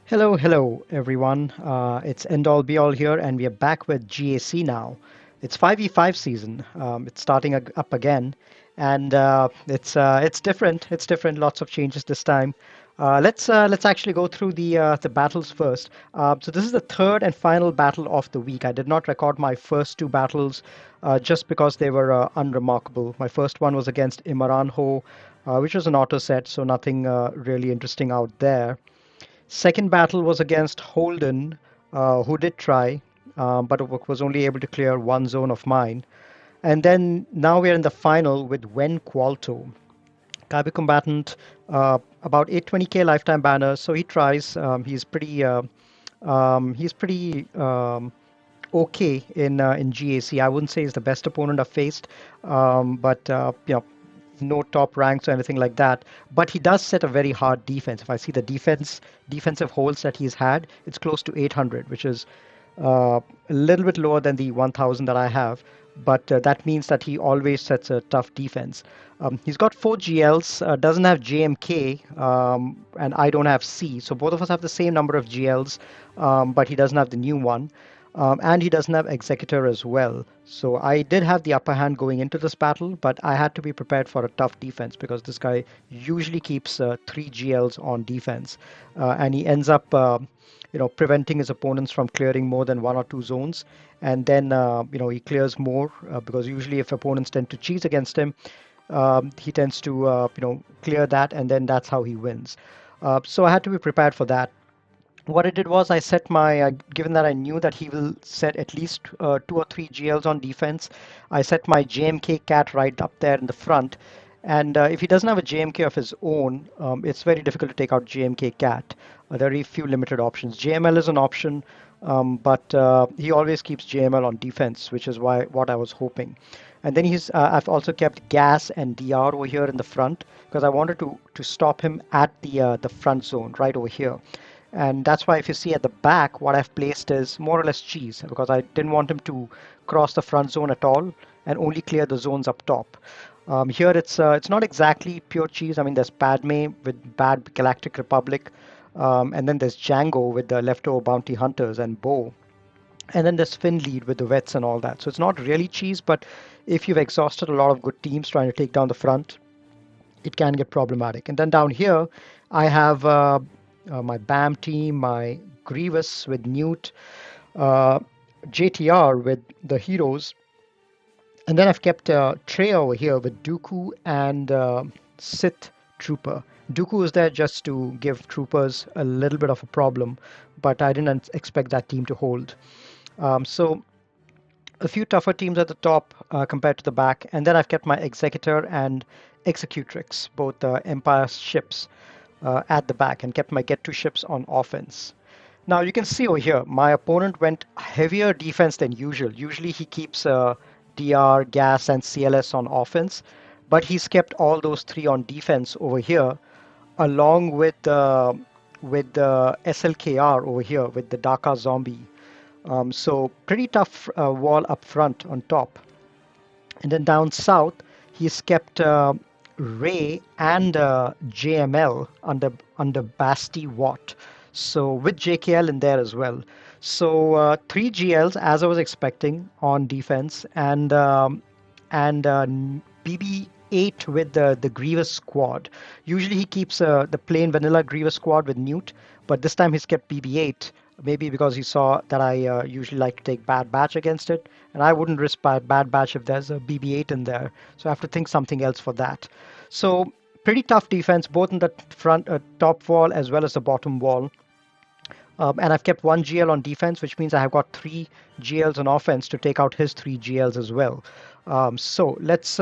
Hello, everyone. It's End All Be All here, and we are back with GAC now. It's 5v5 season. It's starting up again, and it's different. It's different. Lots of changes this time. Let's actually go through the battles first. So this is the third and final battle of the week. I did not record my first two battles just because they were unremarkable. My first one was against Imranho, which was an auto set, so nothing really interesting out there. Second battle was against Holden, who did try, but was only able to clear one zone of mine. And then now we are in the final with Wen Qualto. Kaibe combatant, about 820k lifetime banner, so he tries. He's pretty okay in GAC. I wouldn't say he's the best opponent I've faced, but no top ranks or anything like that. But he does set a very hard defense. If I see the defensive holds that he's had, it's close to 800, which is a little bit lower than the 1000 that I have. But that means that he always sets a tough defense. He's got 4 GLs, doesn't have JMK, and I don't have C. So both of us have the same number of GLs, but he doesn't have the new one. And he doesn't have Executor as well. So I did have the upper hand going into this battle, but I had to be prepared for a tough defense because this guy usually keeps 3 GLs on defense. And he ends up preventing his opponents from clearing more than 1 or 2 zones. And then, he clears more because usually if opponents tend to cheese against him, he tends to, clear that, and then that's how he wins. So I had to be prepared for that. What I did was I set given that I knew that he will set at least 2 or 3 GLs on defense, I set my JMK cat right up there in the front. And if he doesn't have a JMK of his own, it's very difficult to take out JMK cat. There are very few limited options. JML is an option, but he always keeps JML on defense, which is what I was hoping. And then I've also kept gas and DR over here in the front because I wanted to stop him at the front zone right over here. And that's why if you see at the back, what I've placed is more or less cheese because I didn't want him to cross the front zone at all and only clear the zones up top. Here it's not exactly pure cheese. I mean, there's Padme with bad Galactic Republic, and then there's Django with the leftover bounty hunters and Bo. And then there's Finlead with the vets and all that. So it's not really cheese, but if you've exhausted a lot of good teams trying to take down the front, it can get problematic. And then down here, I have my BAM team, my Grievous with Newt, uh, JTR with the heroes, and then I've kept Trey over here with Dooku and Sith Trooper. Dooku is there just to give troopers a little bit of a problem, but I didn't expect that team to hold. So a few tougher teams at the top compared to the back, and then I've kept my Executor and Executrix, both Empire ships, at the back, and kept my get-to ships on offense. Now you can see over here, my opponent went heavier defense than usual. Usually he keeps DR, gas, and CLS on offense, but he's kept all those three on defense over here, along with the SLKR over here with the Daka zombie. So pretty tough wall up front on top. And then down south, he's kept Ray and JML under Basti Watt. So with JKL in there as well. So 3 GLs as I was expecting on defense, and BB8 with the Grievous squad. Usually he keeps the plain vanilla Grievous squad with Newt, but this time he's kept BB8. Maybe because he saw that I usually like to take Bad Batch against it, and I wouldn't risk Bad Batch if there's a BB8 in there. So I have to think something else for that. So pretty tough defense, both in the front top wall as well as the bottom wall. And I've kept 1 GL on defense, which means I have got 3 GLs on offense to take out his 3 GLs as well. So let's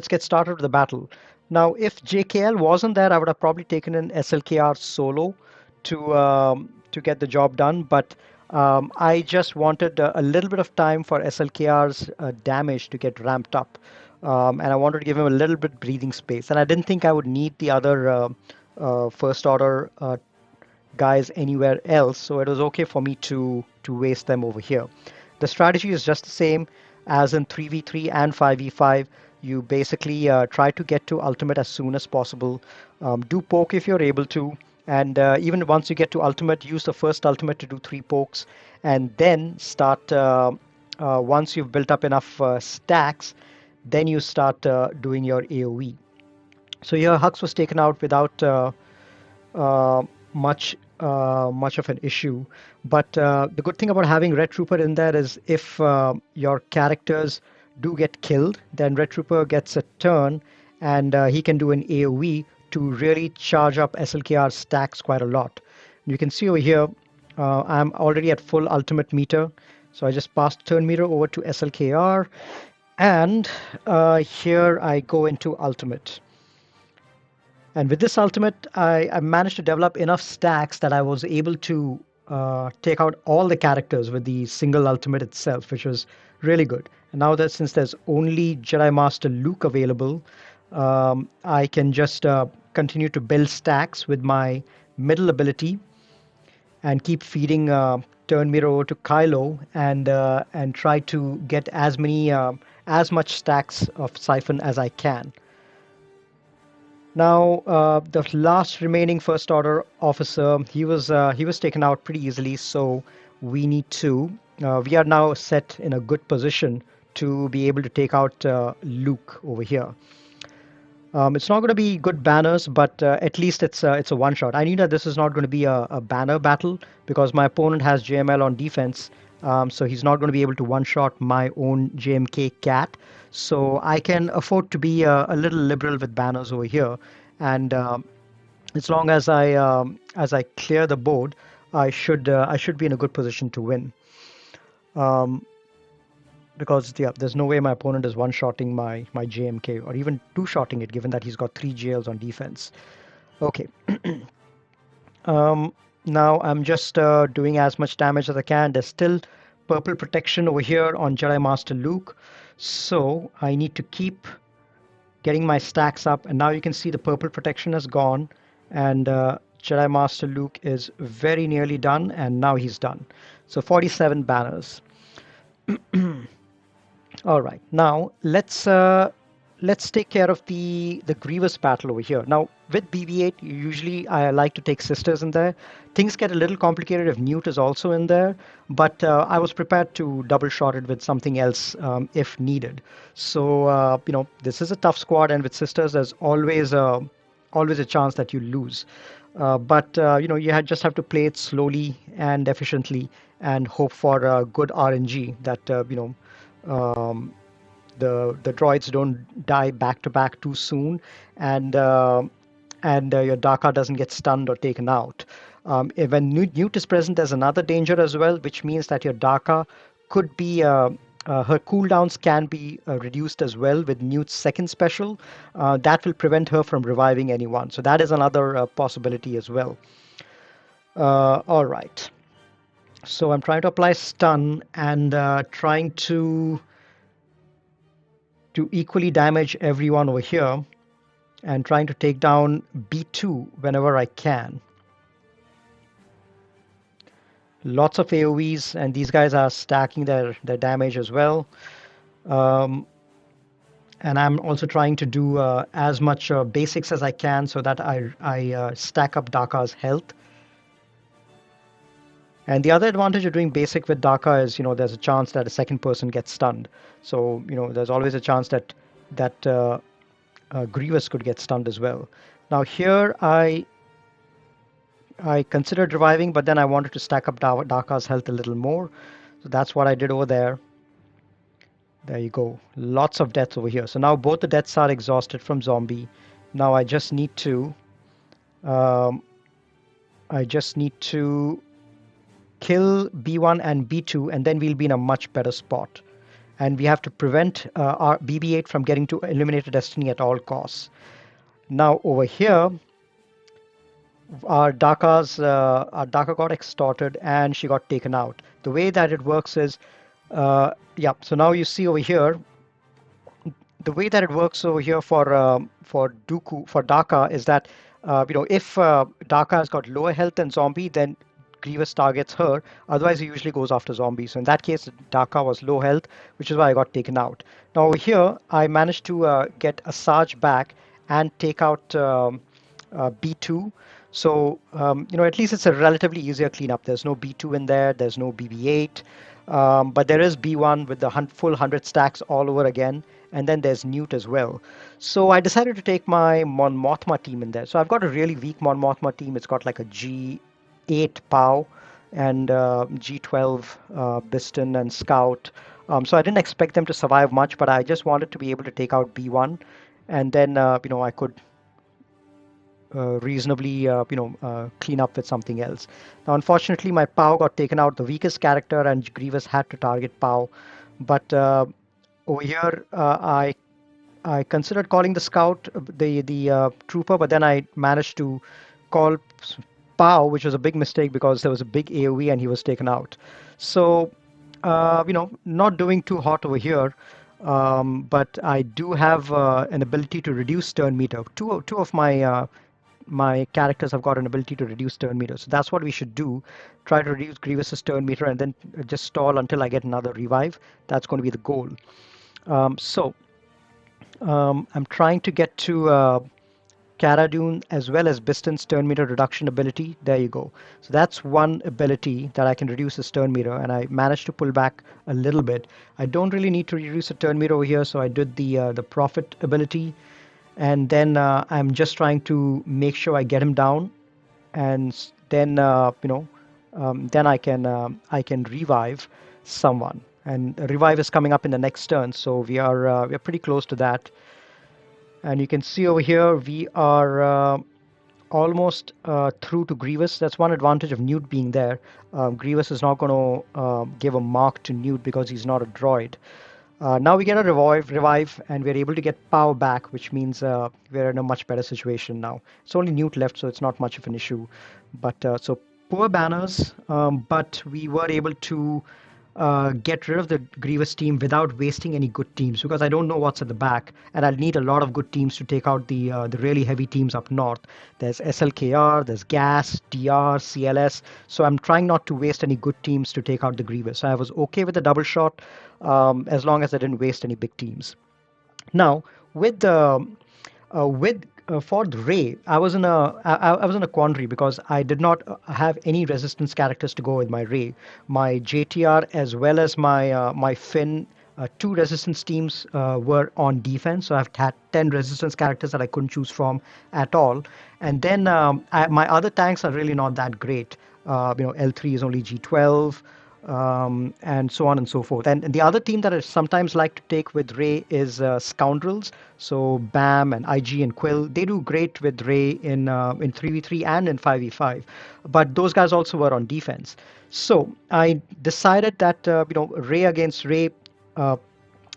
get started with the battle. Now, if JKL wasn't there, I would have probably taken an SLKR solo to get the job done. But I just wanted a little bit of time for SLKR's damage to get ramped up, and I wanted to give him a little bit breathing space. And I didn't think I would need the other first order guys anywhere else, so it was okay for me to waste them over here. The strategy is just the same as in 3v3 and 5v5. You basically try to get to ultimate as soon as possible. Do poke if you're able to, And even once you get to ultimate, use the first ultimate to do 3 pokes, and then start. Once you've built up enough stacks, then you start doing your AoE. So here, Hux was taken out without uh, much of an issue. But the good thing about having Red Trooper in there is if your characters do get killed, then Red Trooper gets a turn, and he can do an AoE to really charge up SLKR stacks quite a lot. You can see over here, I'm already at full ultimate meter. So I just passed turn meter over to SLKR, and here I go into ultimate. And with this ultimate, I managed to develop enough stacks that I was able to take out all the characters with the single ultimate itself, which was really good. And now that since there's only Jedi Master Luke available, I can just continue to build stacks with my middle ability and keep feeding turn mirror over to Kylo and try to get as much stacks of Siphon as I can. Now, the last remaining first order officer, he was taken out pretty easily. So we need to. We are now set in a good position to be able to take out Luke over here. It's not going to be good banners, but at least it's a one shot. I knew that this is not going to be a banner battle because my opponent has JML on defense, so he's not going to be able to one shot my own JMK cat. So I can afford to be a little liberal with banners over here, and as long as I clear the board, I should be in a good position to win. Um, because yeah, there's no way my opponent is one-shotting my JMK or even two-shotting it, given that he's got 3 JLs on defense. Okay, um, now I'm just doing as much damage as I can. There's still purple protection over here on Jedi Master Luke, so I need to keep getting my stacks up. And now you can see the purple protection has gone, and Jedi Master Luke is very nearly done, and now he's done. So 47 banners. All right, now let's take care of the grievous battle over here. Now with BB-8, usually I like to take sisters in there. Things get a little complicated if Newt is also in there, but I was prepared to double shot it with something else if needed. So this is a tough squad, and with sisters, there's always a chance that you lose. But just have to play it slowly and efficiently, and hope for good RNG that um, the droids don't die back to back too soon, and your Daka doesn't get stunned or taken out. When Newt is present, there's another danger as well, which means that your Daka could be her cooldowns can be reduced as well with Newt's second special. That will prevent her from reviving anyone. So that is another possibility as well. All right. So I'm trying to apply stun and trying to equally damage everyone over here and trying to take down B2 whenever I can. Lots of AoEs, and these guys are stacking their damage as well. Um, and I'm also trying to do as much basics as I can so that I stack up Daka's health. And the other advantage of doing basic with Daka is, there's a chance that a second person gets stunned. So, there's always a chance that Grievous could get stunned as well. Now here I considered reviving, but then I wanted to stack up Daka's health a little more. So that's what I did over there. There you go. Lots of deaths over here. So now both the deaths are exhausted from zombie. Now I just need to um, kill B1 and B2, and then we'll be in a much better spot. And we have to prevent our BB-8 from getting to Illuminator Destiny at all costs. Now over here, our Daka got extorted and she got taken out. The way that it works is, so now you see over here, the way that it works over here for Daka is that if Daka has got lower health than zombie, then Grievous targets her. Otherwise, he usually goes after zombies. So in that case, Daka was low health, which is why I got taken out. Now over here, I managed to get a Sarge back and take out B2. So, at least it's a relatively easier cleanup. There's no B2 in there, there's no BB8, but there is B1 with the full 100 stacks all over again, and then there's Newt as well. So I decided to take my Mon Mothma team in there. So I've got a really weak Mon Mothma team. It's got like a G8 POW and G12 Biston and Scout. So I didn't expect them to survive much, but I just wanted to be able to take out B1, and then I could reasonably clean up with something else. Now, unfortunately, my POW got taken out, the weakest character, and Grievous had to target POW. But over here, I considered calling the scout, the trooper, but then I managed to call POW, which was a big mistake because there was a big AoE and he was taken out. So, not doing too hot over here, but I do have an ability to reduce turn meter. Two of my characters have got an ability to reduce turn meter. So that's what we should do. Try to reduce Grievous's turn meter and then just stall until I get another revive. That's going to be the goal. I'm trying to get to Cara Dune as well as Biston's turn meter reduction ability. There you go. So that's one ability that I can reduce his turn meter, and I managed to pull back a little bit. I don't really need to reduce the turn meter over here, so I did the Prophet ability, and then I'm just trying to make sure I get him down, and then then I can revive someone, and revive is coming up in the next turn, so we're pretty close to that. And you can see over here we are almost through to Grievous. That's one advantage of Newt being there. Grievous is not going to give a mark to Newt because he's not a droid. Now we get a revive, and we're able to get power back, which means we're in a much better situation now. It's only Newt left, so it's not much of an issue. But so poor banners, but we were able to get rid of the Grievous team without wasting any good teams, because I don't know what's at the back, and I'll need a lot of good teams to take out the really heavy teams up north. There's SLKR, there's GAS, DR, CLS. So I'm trying not to waste any good teams to take out the Grievous. So I was okay with the double shot as long as I didn't waste any big teams. Now, with for the Ray, I was in a quandary because I did not have any resistance characters to go with my Ray. My JTR as well as my Finn, two resistance teams were on defense, so I've had 10 resistance characters that I couldn't choose from at all. And then my other tanks are really not that great. L3 is only G12, and so on and so forth. And the other team that I sometimes like to take with Ray is Scoundrels. So Bam and IG and Quill, they do great with Ray in 3v3 and in 5v5. But those guys also were on defense. So I decided that Ray against Ray, uh,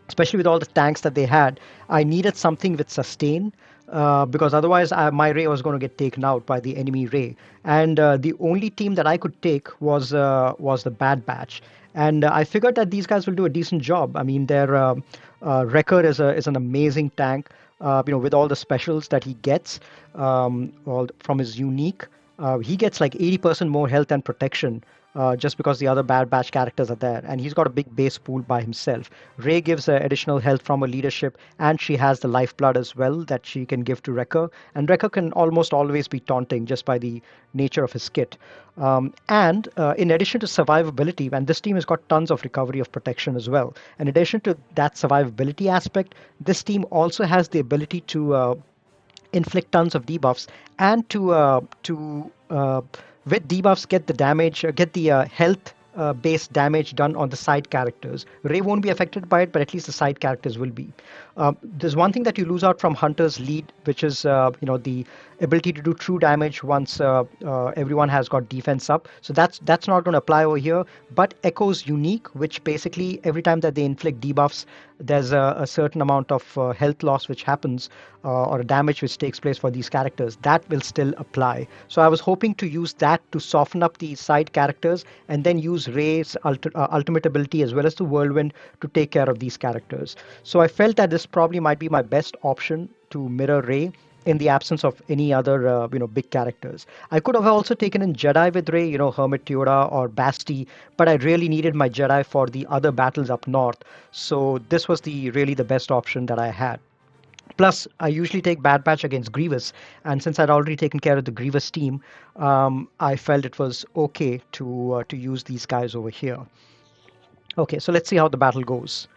especially with all the tanks that they had, I needed something with sustain, because otherwise my Ray was going to get taken out by the enemy Ray. And the only team that I could take was the Bad Batch. And I figured that these guys will do a decent job. I mean, their Wrecker is an amazing tank, with all the specials that he gets, all from his unique. He gets like 80% more health and protection just because the other Bad Batch characters are there. And he's got a big base pool by himself. Ray gives additional health from her leadership, and she has the lifeblood as well that she can give to Wrecker. And Wrecker can almost always be taunting just by the nature of his kit. And in addition to survivability, and this team has got tons of recovery of protection as well. In addition to that survivability aspect, this team also has the ability to inflict tons of debuffs, and to with debuffs get the damage, get the health based damage done on the side characters. Ray won't be affected by it, but at least the side characters will be. There's one thing that you lose out from Hunter's lead, which is the ability to do true damage once everyone has got defense up. So that's not going to apply over here. But Echo's unique, which basically every time that they inflict debuffs, there's a certain amount of health loss which happens, or damage which takes place for these characters. That will still apply. So I was hoping to use that to soften up the side characters, and then use Ray's ultimate ability as well as the Whirlwind to take care of these characters. So I felt that this probably might be my best option to mirror Ray in the absence of any other big characters. I could have also taken in Jedi with Ray, Hermit Yoda or Basti, but I really needed my Jedi for the other battles up north. So this was the really the best option that I had. Plus, I usually take Bad Batch against Grievous, and since I'd already taken care of the Grievous team, I felt it was okay to use these guys over here. Okay, so let's see how the battle goes.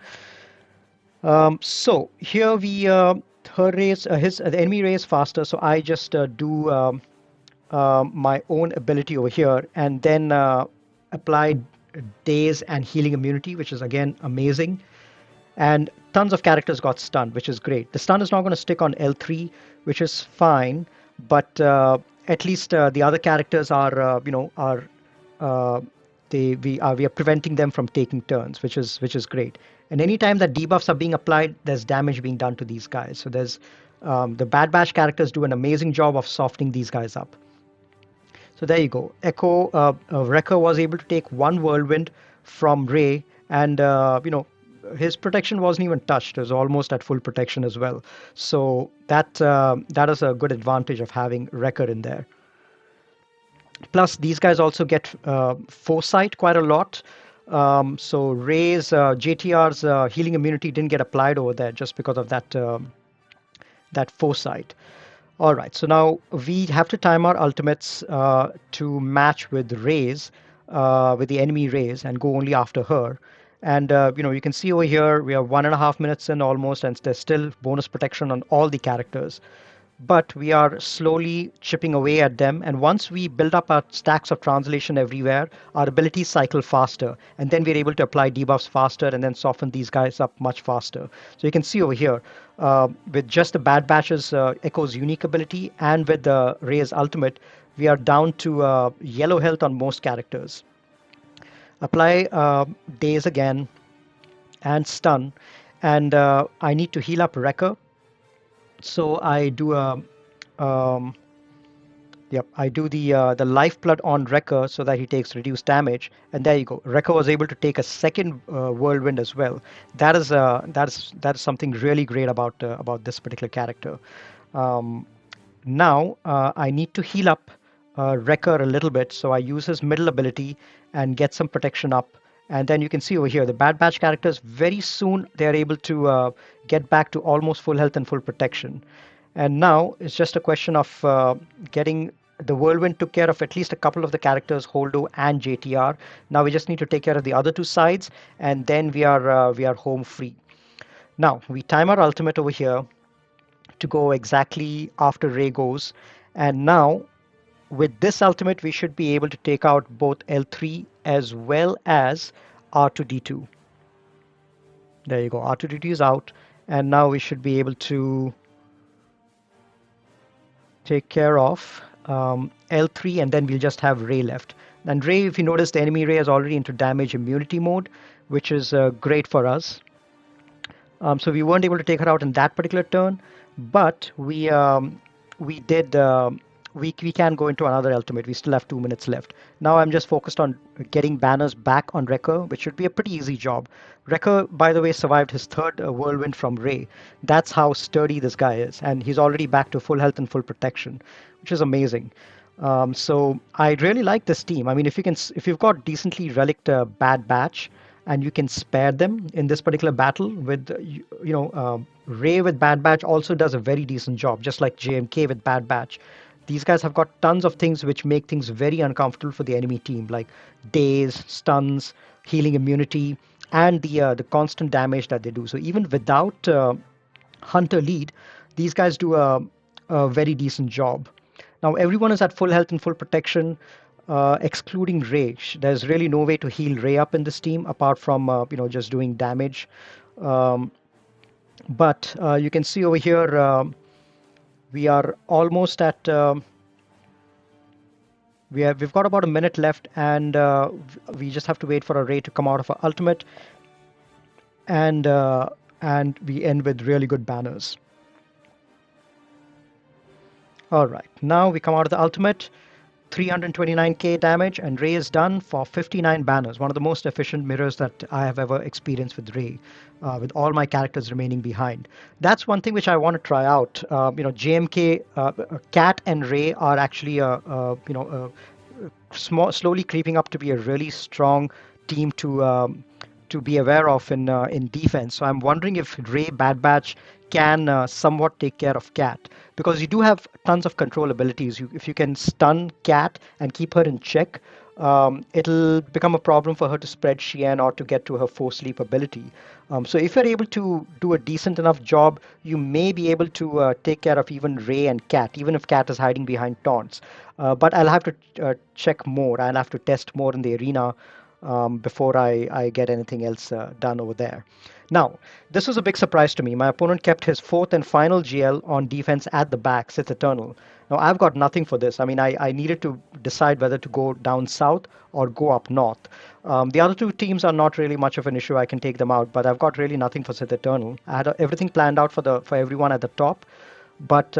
So here her race, the enemy race faster, so I just do my own ability over here, and then apply daze and healing immunity, which is again amazing. And tons of characters got stunned, which is great. The stun is not going to stick on L3, which is fine, but at least the other characters are, uh, we are preventing them from taking turns, which is great. And anytime that debuffs are being applied, there's damage being done to these guys. So there's the Bad Batch characters do an amazing job of softening these guys up. So there you go. Wrecker was able to take one whirlwind from Ray, and his protection wasn't even touched. It was almost at full protection as well. So that is a good advantage of having Wrecker in there. Plus, these guys also get foresight quite a lot. So Ray's JTR's healing immunity didn't get applied over there just because of that foresight. All right, so now we have to time our ultimates to match with Ray's, with the enemy Ray's, and go only after her. And you can see over here we are 1.5 minutes in almost, and there's still bonus protection on all the characters. But we are slowly chipping away at them, and once we build up our stacks of translation everywhere, our abilities cycle faster, and then we're able to apply debuffs faster and then soften these guys up much faster. So you can see over here, with just the Bad Batch's Echo's unique ability and with the Ray's ultimate, we are down to yellow health on most characters. Apply daze again and stun, and I need to heal up Wrecker. So I do I do the lifeblood on Wrecker so that he takes reduced damage, and there you go. Wrecker was able to take a second whirlwind as well. That is something really great about this particular character. Um, Now I need to heal up Wrecker a little bit, so I use his middle ability and get some protection up. And then you can see over here, the Bad Batch characters, very soon they're able to get back to almost full health and full protection. And now it's just a question of getting the Whirlwind took care of at least a couple of the characters, Holdo and JTR. Now we just need to take care of the other two sides, and then we are home free. Now we time our ultimate over here to go exactly after Ray goes. And now with this ultimate, we should be able to take out both L3 as well as R2D2. There you go. R2D2 is out. And now we should be able to take care of L3, and then we'll just have Ray left. And Ray, if you notice, the enemy Ray is already into damage immunity mode, which is great for us. So we weren't able to take her out in that particular turn, but we did. We can go into another ultimate. We still have 2 minutes left. Now I'm just focused on getting banners back on Wrecker, which should be a pretty easy job. Wrecker, by the way, survived his third whirlwind from Ray. That's how sturdy this guy is, and he's already back to full health and full protection, which is amazing. So I really like this team. I mean, if you've got decently relict Bad Batch, and you can spare them in this particular battle with, Ray with Bad Batch also does a very decent job, just like JMK with Bad Batch. These guys have got tons of things which make things very uncomfortable for the enemy team, like daze, stuns, healing immunity, and the constant damage that they do. So even without Hunter lead, these guys do a very decent job. Now everyone is at full health and full protection, excluding Ray. There's really no way to heal Ray up in this team apart from just doing damage. Um, but you can see over here we are almost at. We've got about a minute left, and we just have to wait for a Ray to come out of our ultimate, and we end with really good banners. All right, now we come out of the ultimate. 329k damage, and Ray is done for 59 banners. One of the most efficient mirrors that I have ever experienced with Ray, with all my characters remaining behind. That's one thing which I want to try out. JMK, Cat and Ray are actually slowly creeping up to be a really strong team to be aware of in defense. So I'm wondering if Ray, Bad Batch can somewhat take care of Cat because you do have tons of control abilities. If you can stun Cat and keep her in check, it'll become a problem for her to spread Xian or to get to her force sleep ability. So if you're able to do a decent enough job, you may be able to take care of even Ray and Cat, even if Cat is hiding behind taunts. But I'll have to check more. I'll have to test more in the arena before I get anything else done over there. Now, this was a big surprise to me. My opponent kept his fourth and final GL on defense at the back, Sith Eternal. Now, I've got nothing for this. I mean, I needed to decide whether to go down south or go up north. The other two teams are not really much of an issue. I can take them out, but I've got really nothing for Sith Eternal. I had everything planned out for everyone at the top, but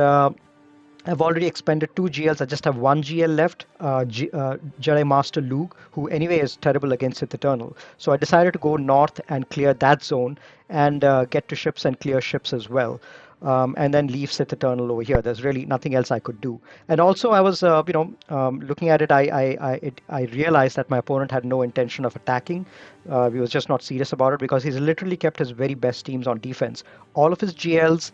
I've already expended 2 GLs. I just have 1 GL left, Jedi Master Luke, who anyway is terrible against Sith Eternal. So I decided to go north and clear that zone and get to ships and clear ships as well. And then leave Sith Eternal over here. There's really nothing else I could do. And also, I was, looking at it, I realized that my opponent had no intention of attacking. He was just not serious about it because he's literally kept his very best teams on defense. All of his GLs,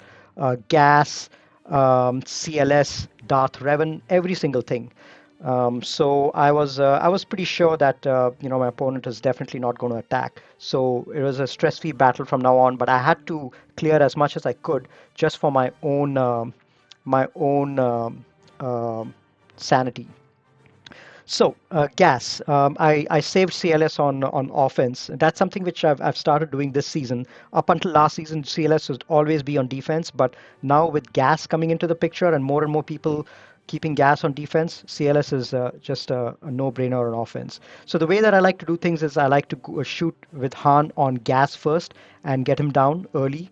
gas, CLS, Darth Revan, every single thing. So I was pretty sure that my opponent is definitely not going to attack. So it was a stress-free battle from now on. But I had to clear as much as I could just for my own sanity. So, gas. I saved CLS on offense. That's something which I've started doing this season. Up until last season, CLS would always be on defense, but now with gas coming into the picture and more people keeping gas on defense, CLS is just a no-brainer on offense. So the way that I like to do things is I like to shoot with Han on gas first and get him down early,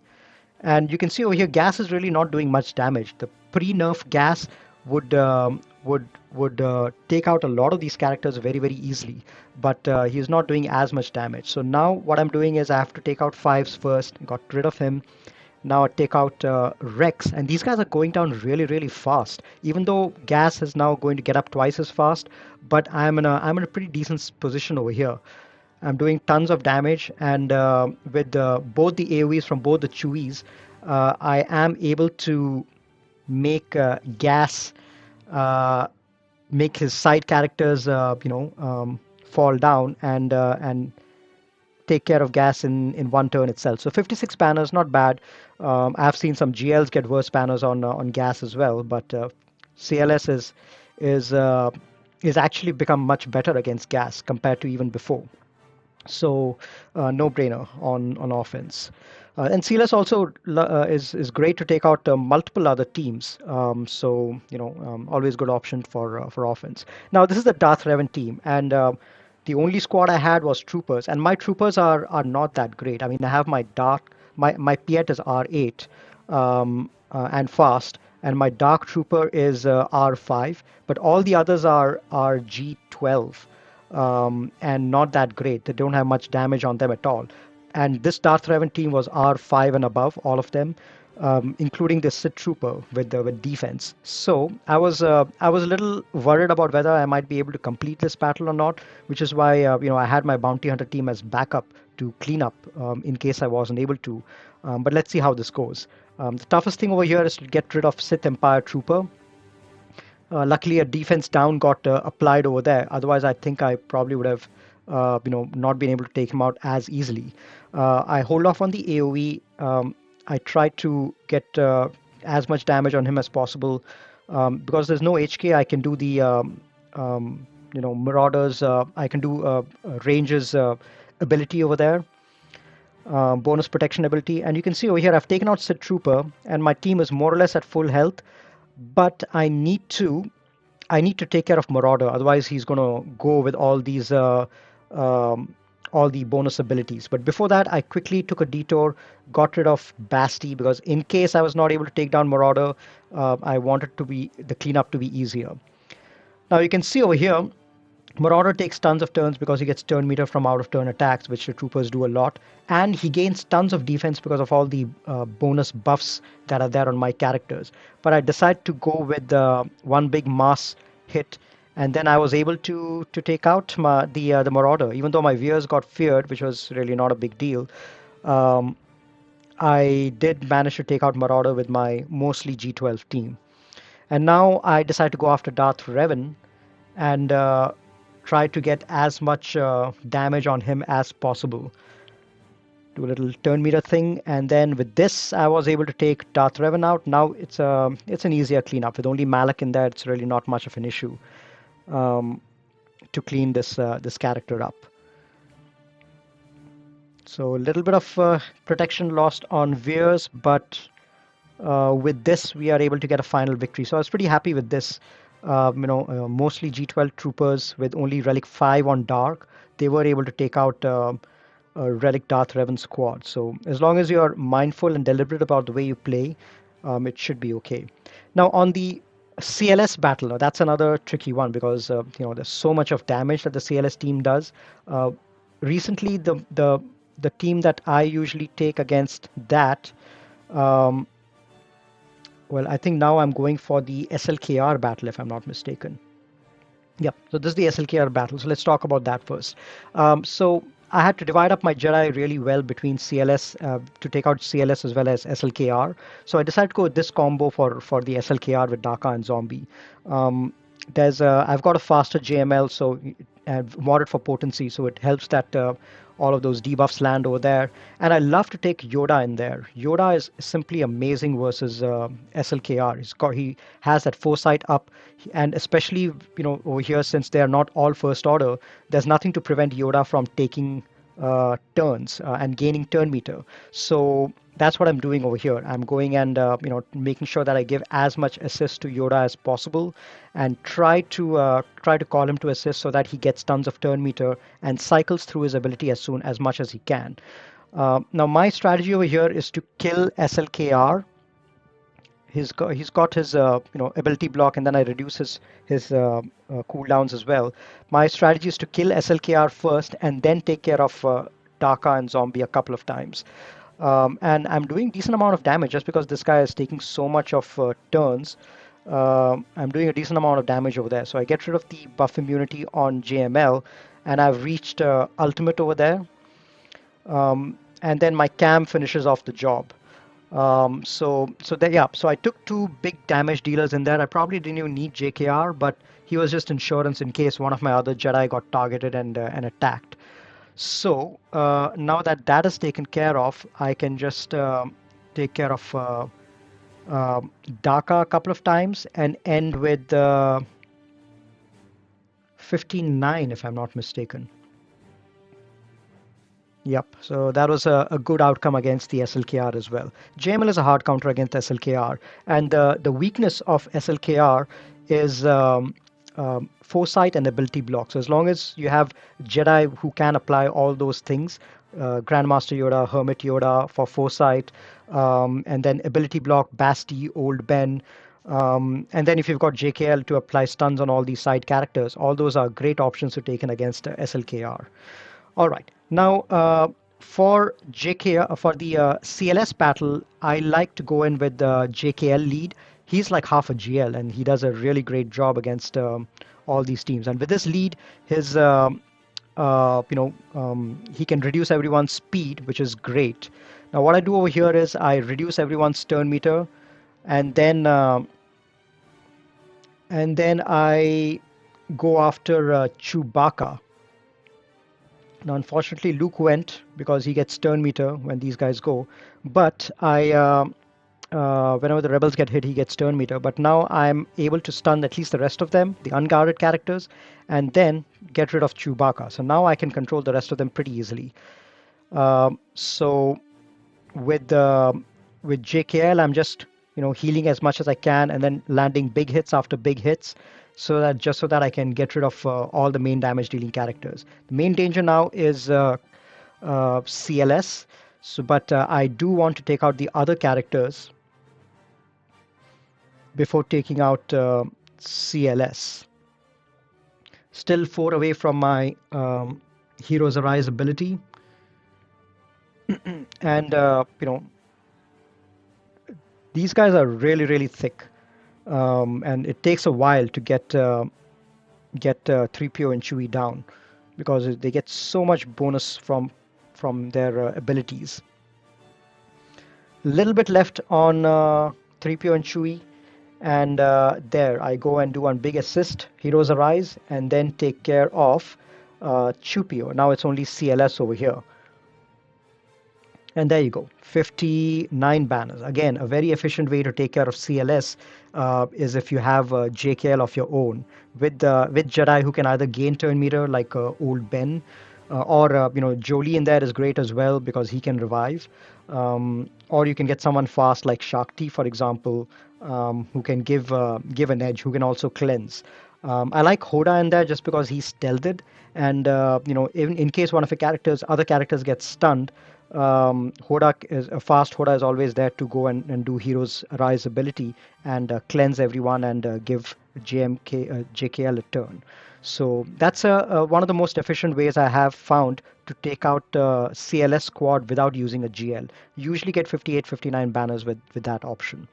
and you can see over here, gas is really not doing much damage. The pre-nerf gas would take out a lot of these characters very, very easily, but he's not doing as much damage. So now what I'm doing is I have to take out fives first. Got rid of him. Now I take out Rex, and these guys are going down really, really fast. Even though gas is now going to get up twice as fast, but I'm in a pretty decent position over here. I'm doing tons of damage, and with both the AoEs from both the Chewies, I am able to make gas uh, make his side characters fall down and take care of gas in one turn itself. So 56 banners, not bad. I've seen some GLs get worse banners on gas as well, but CLS is uh, is actually become much better against gas compared to even before. So no-brainer on offense. And Silas also is great to take out multiple other teams. So always good option for offense. Now this is the Darth Revan team, and the only squad I had was troopers, and my troopers are not that great. I mean, I have my Piet is R8 and fast, and my dark trooper is R5, but all the others are G12 and not that great. They don't have much damage on them at all. And this Darth Revan team was R5 and above, all of them, including the Sith Trooper with defense. So I was a little worried about whether I might be able to complete this battle or not, which is why I had my bounty hunter team as backup to clean up in case I wasn't able to. But let's see how this goes. The toughest thing over here is to get rid of Sith Empire Trooper. Luckily, a defense down got applied over there. Otherwise, I think I probably would have, not been able to take him out as easily. I hold off on the AOE. I try to get as much damage on him as possible. Because there's no HK, I can do the Marauders. I can do Range's ability over there, bonus protection ability. And you can see over here, I've taken out Sith Trooper, and my team is more or less at full health. But I need to take care of Marauder. Otherwise, he's gonna go with um, all the bonus abilities. But before that, I quickly took a detour, got rid of Basti because in case I was not able to take down Marauder, I wanted to be the cleanup to be easier. Now you can see over here, Marauder takes tons of turns because he gets turn meter from out of turn attacks, which the troopers do a lot. And he gains tons of defense because of all the bonus buffs that are there on my characters. But I decided to go with one big mass hit, and then I was able to take out the Marauder. Even though my Veers got feared, which was really not a big deal, um, I did manage to take out Marauder with my mostly G12 team. And now I decide to go after Darth Revan and try to get as much damage on him as possible. Do a little turn meter thing, and then with this, I was able to take Darth Revan out. Now it's an easier cleanup with only Malak in there. It's really not much of an issue to clean this character up. So a little bit of protection lost on Veers, but with this, we are able to get a final victory. So I was pretty happy with this. Mostly G12 troopers with only Relic 5 on Dark. They were able to take out a Relic Darth Revan squad. So as long as you're mindful and deliberate about the way you play, it should be okay. Now on the CLS battle, now that's another tricky one because there's so much of damage that the CLS team does. Recently, the team that I usually take against that. Um, well, I think now I'm going for the SLKR battle, if I'm not mistaken. Yep, so this is the SLKR battle. So let's talk about that first. So I had to divide up my Jedi really well between CLS to take out CLS as well as SLKR. So I decided to go with this combo for the SLKR with Daka and Zombie. I've got a faster JML, so I've modded for potency, so it helps that all of those debuffs land over there. And I love to take Yoda in there. Yoda is simply amazing versus SLKR. He has that foresight up, and especially over here since they are not all first order, there's nothing to prevent Yoda from taking turns and gaining turn meter. So that's what I'm doing over here. I'm going and making sure that I give as much assist to Yoda as possible, and try to call him to assist so that he gets tons of turn meter and cycles through his ability as much as he can. Now my strategy over here is to kill SLKR. He's got his ability block, and then I reduce his cooldowns as well. My strategy is to kill SLKR first and then take care of Daka and Zombie a couple of times. And I'm doing decent amount of damage just because this guy is taking so much of turns. I'm doing a decent amount of damage over there. So I get rid of the buff immunity on JML, and I've reached ultimate over there. And then my cam finishes off the job. So I took two big damage dealers in there. I probably didn't even need JKR, but he was just insurance in case one of my other Jedi got targeted and attacked. So now that that is taken care of, I can just take care of Daka a couple of times and end with 15-9, if I'm not mistaken. Yep, so that was a good outcome against the SLKR as well. JML is a hard counter against SLKR, and the weakness of SLKR is foresight and ability block. So as long as you have Jedi who can apply all those things, Grandmaster Yoda, Hermit Yoda for foresight, and then ability block, Basti, Old Ben, and then if you've got JKL to apply stuns on all these side characters, all those are great options to take in against SLKR. All right. Now, for the CLS battle, I like to go in with the JKL lead. He's like half a GL, and he does a really great job against all these teams. And with this lead, his he can reduce everyone's speed, which is great. Now, what I do over here is I reduce everyone's turn meter, and then I go after Chewbacca. Now, unfortunately, Luke went because he gets turn meter when these guys go. But whenever the rebels get hit, he gets turn meter. But now I'm able to stun at least the rest of them, the unguarded characters, and then get rid of Chewbacca. So now I can control the rest of them pretty easily. So with JKL, I'm just healing as much as I can, and then landing big hits after big hits, so that I can get rid of all the main damage dealing characters. The main danger now is CLS. But I do want to take out the other characters before taking out CLS. Still 4 away from my Heroes Arise ability. And these guys are really, really thick. And it takes a while to get 3PO and Chewie down, because they get so much bonus from their abilities. Little bit left on 3PO and Chewie, and there I go and do one big assist, Heroes Arise, and then take care of Chupio. Now it's only CLS over here. And there you go, 59 banners. Again, a very efficient way to take care of CLS is if you have a JKL of your own with Jedi who can either gain turn meter like old Ben, or Jolie in there is great as well because he can revive, or you can get someone fast like Shakti, for example, who can give an edge, who can also cleanse. I like Hoda in there just because he's stealthed, and in case one of the other characters get stunned, Hoda is a fast Hoda is always there to go and do Heroes Rise ability and cleanse everyone and give JKL a turn. So that's one of the most efficient ways I have found to take out CLS squad without using a GL. Usually get 58, 59 banners with that option.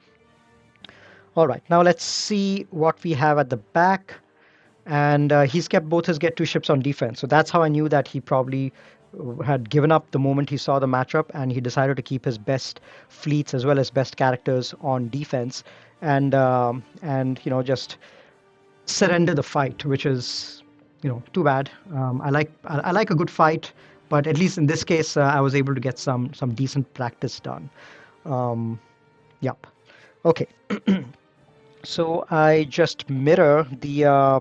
All right, now let's see what we have at the back. And he's kept both his get two ships on defense. So that's how I knew that he probably had given up the moment he saw the matchup, and he decided to keep his best fleets as well as best characters on defense, and just surrender the fight, which is too bad. I like a good fight, but at least in this case, I was able to get some decent practice done. Um, yep. Okay. So I just mirror the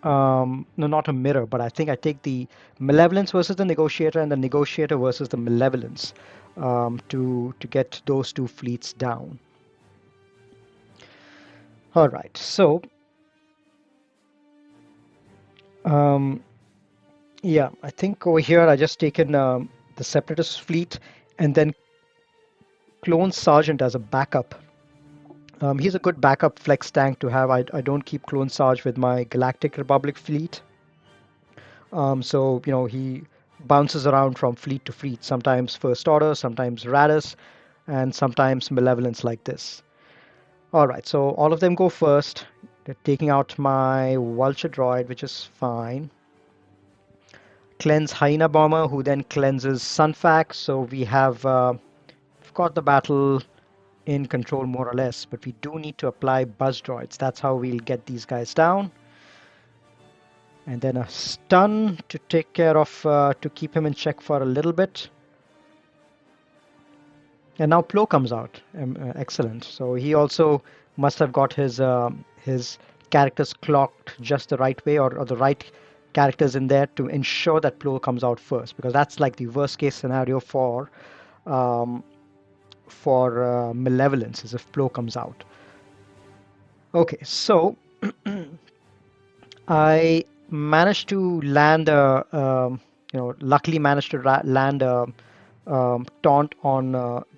no, not a mirror, but I think I take the malevolence versus the negotiator and the negotiator versus the malevolence to get those two fleets down. All right, so um, yeah, I think over here I just taken the separatist fleet and then clone sergeant as a backup. He's a good backup flex tank to have. I don't keep clone sarge with my Galactic Republic fleet. So, he bounces around from fleet to fleet, sometimes First Order, sometimes Radis, and sometimes Malevolence like this. All right, so all of them go first. They're taking out my Vulture Droid, which is fine. Cleanse Hyena Bomber, who then cleanses Sunfax. So we've got the battle in control more or less, but we do need to apply Buzz Droids. That's how we'll get these guys down. And then a stun to take care of, to keep him in check for a little bit. And now Plo comes out. Excellent. So he also must have got his characters clocked just the right way, or the right characters in there to ensure that Plo comes out first, because that's like the worst case scenario um, for Malevolence is if Plo comes out. Okay, so I managed to land luckily managed to land a taunt on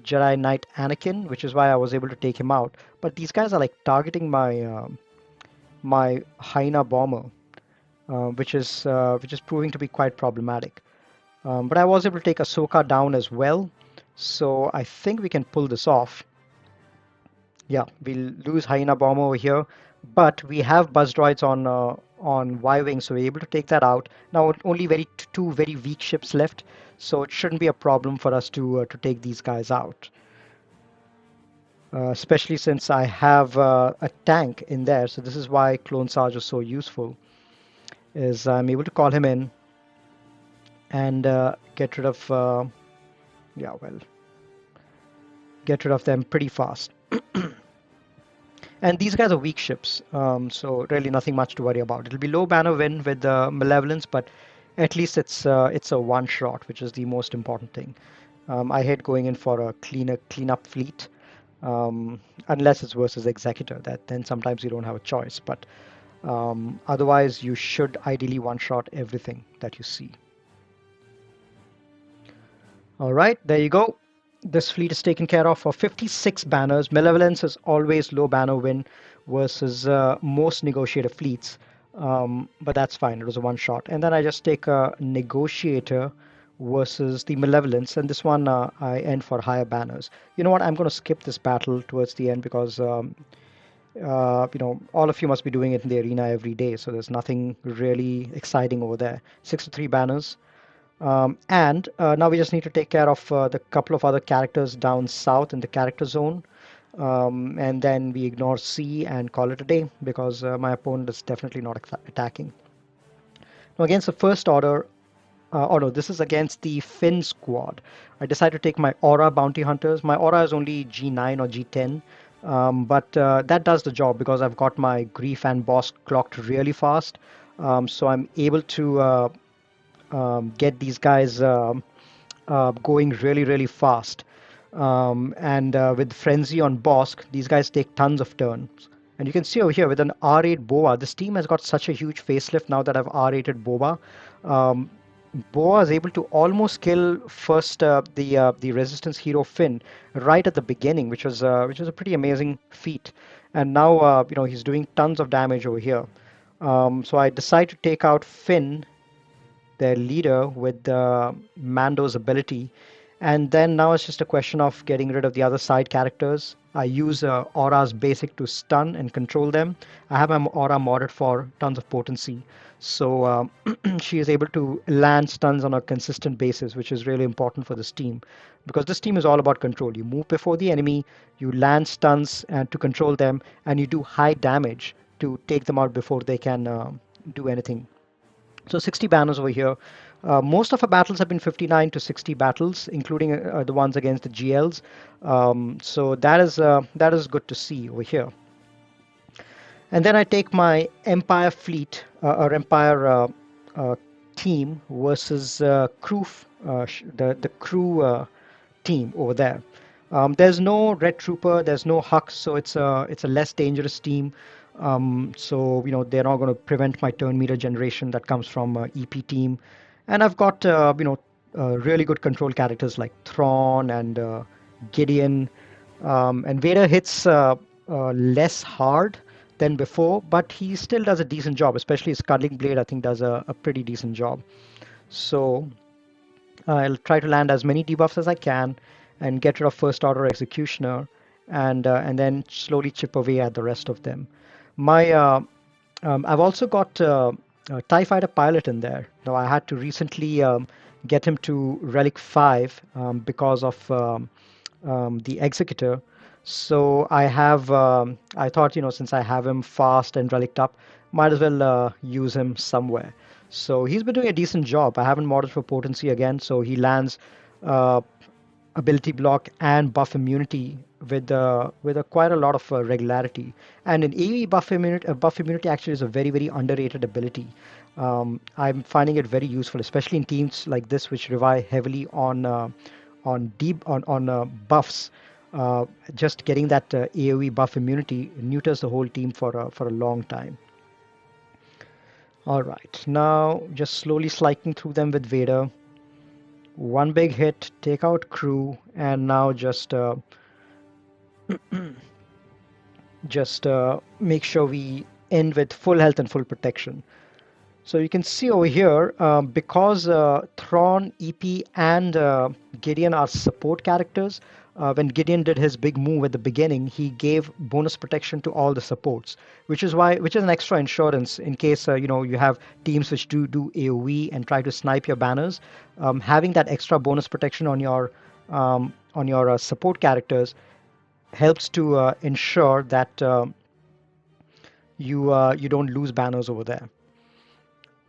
Jedi Knight Anakin, which is why I was able to take him out. But these guys are like targeting my Hyena bomber, which is proving to be quite problematic. But I was able to take Ahsoka down as well, so I think we can pull this off. Yeah, we'll lose Hyena bomber over here, but we have Buzz Droids on Y-wing, so we're able to take that out. Now only two very weak ships left, so it shouldn't be a problem for us to take these guys out. Especially since I have a tank in there, so this is why Clone Sarge is so useful. Is I'm able to call him in and get rid of get rid of them pretty fast. And these guys are weak ships, so really nothing much to worry about. It'll be low banner win with the Malevolence, but at least it's a one shot, which is the most important thing. I hate going in for a cleanup fleet, unless it's versus Executor. Then sometimes you don't have a choice, but otherwise you should ideally one shot everything that you see. All right, there you go. This fleet is taken care of for 56 banners. Malevolence is always low banner win versus most negotiator fleets, but that's fine. It was a one shot. And then I just take a negotiator versus the Malevolence, and this one I end for higher banners. You know what? I'm going to skip this battle towards the end because all of you must be doing it in the arena every day, so there's nothing really exciting over there. 63 banners. And now we just need to take care of the couple of other characters down south in the character zone. And then we ignore C and call it a day because my opponent is definitely not attacking. Now against the first order, oh no, this is against the Finn squad. I decided to take my Aura Bounty Hunters. My Aura is only G9 or G10, but that does the job because I've got my Grief and Boss clocked really fast. So I'm able to get these guys going really, really fast. And with Frenzy on Bosk, these guys take tons of turns. And you can see over here with an R8 Boa, this team has got such a huge facelift now that I've R8ed Boba. Um, Boa is able to almost kill first the Resistance hero Finn right at the beginning, which was a pretty amazing feat. And now he's doing tons of damage over here. So I decide to take out Finn, their leader, with Mando's ability. And then now it's just a question of getting rid of the other side characters. I use Aura's basic to stun and control them. I have my Aura modded for tons of potency. So she is able to land stuns on a consistent basis, which is really important for this team. Because this team is all about control. You move before the enemy, you land stuns and to control them, and you do high damage to take them out before they can do anything. So 60 banners over here. Most of our battles have been 59 to 60 battles, including the ones against the GLs. So that is good to see over here. And then I take my Empire fleet or Empire uh, team versus the crew team over there. There's no Red Trooper, there's no Hux, so it's a less dangerous team. So they're not going to prevent my turn meter generation that comes from EP team, and I've got really good control characters like Thrawn and Gideon, and Vader hits less hard than before, but he still does a decent job, especially his Cuddling Blade, I think, does a pretty decent job. So I'll try to land as many debuffs as I can and get rid of first order executioner and then slowly chip away at the rest of them. My I've also got a TIE fighter pilot in there. Now I had to recently get him to Relic 5 because of the executor. So I thought, since I have him fast and relic up, might as well use him somewhere. So he's been doing a decent job. I haven't modded for potency again, so he lands uh, ability block and buff immunity with a quite a lot of regularity. And in AoE buff immunity actually is a very very underrated ability. I'm finding it very useful, especially in teams like this which rely heavily on deep on buffs. Just getting that AoE buff immunity neuters the whole team for a long time. All right, now just slowly slicing through them with Vader. One big hit, take out crew, and now just make sure we end with full health and full protection. So you can see over here, because Thrawn, EP, and Gideon are support characters. When Gideon did his big move at the beginning, he gave bonus protection to all the supports, which is an extra insurance in case you have teams which do AOE and try to snipe your banners. Having that extra bonus protection on your support characters helps to ensure that you don't lose banners over there,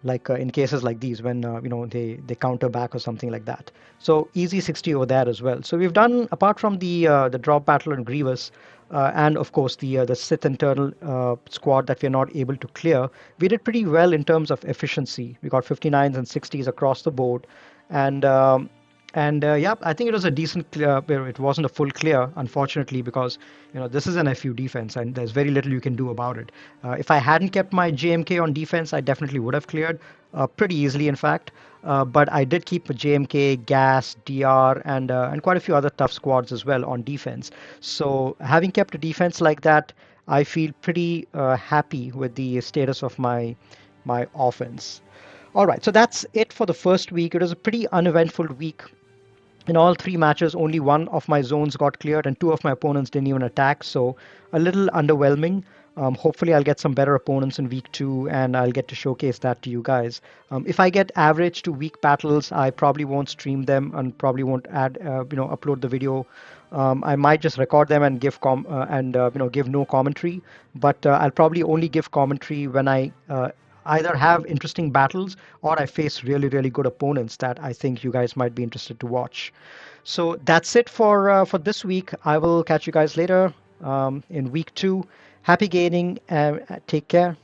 like in cases like these when they counter back or something like that. So easy 60 over there as well. So we've done, apart from the drop battle and Grievous, and of course the Sith internal squad that we're not able to clear, we did pretty well in terms of efficiency. We got 59s and 60s across the board, and yeah, I think it was a decent clear. It wasn't a full clear, unfortunately, because this is an FU defense, and there's very little you can do about it. If I hadn't kept my JMK on defense, I definitely would have cleared pretty easily, in fact. But I did keep JMK, GAS, DR, and quite a few other tough squads as well on defense. So having kept a defense like that, I feel pretty happy with the status of my offense. All right, so that's it for the first week. It was a pretty uneventful week. In all three matches, only one of my zones got cleared, and two of my opponents didn't even attack, so a little underwhelming. Hopefully, I'll get some better opponents in week two, and I'll get to showcase that to you guys. If I get average to weak battles, I probably won't stream them and probably won't upload the video. I might just record them and give give no commentary. But I'll probably only give commentary when I either have interesting battles or I face really, really good opponents that I think you guys might be interested to watch. So that's it for this week. I will catch you guys later in week two. Happy gaining. Take care.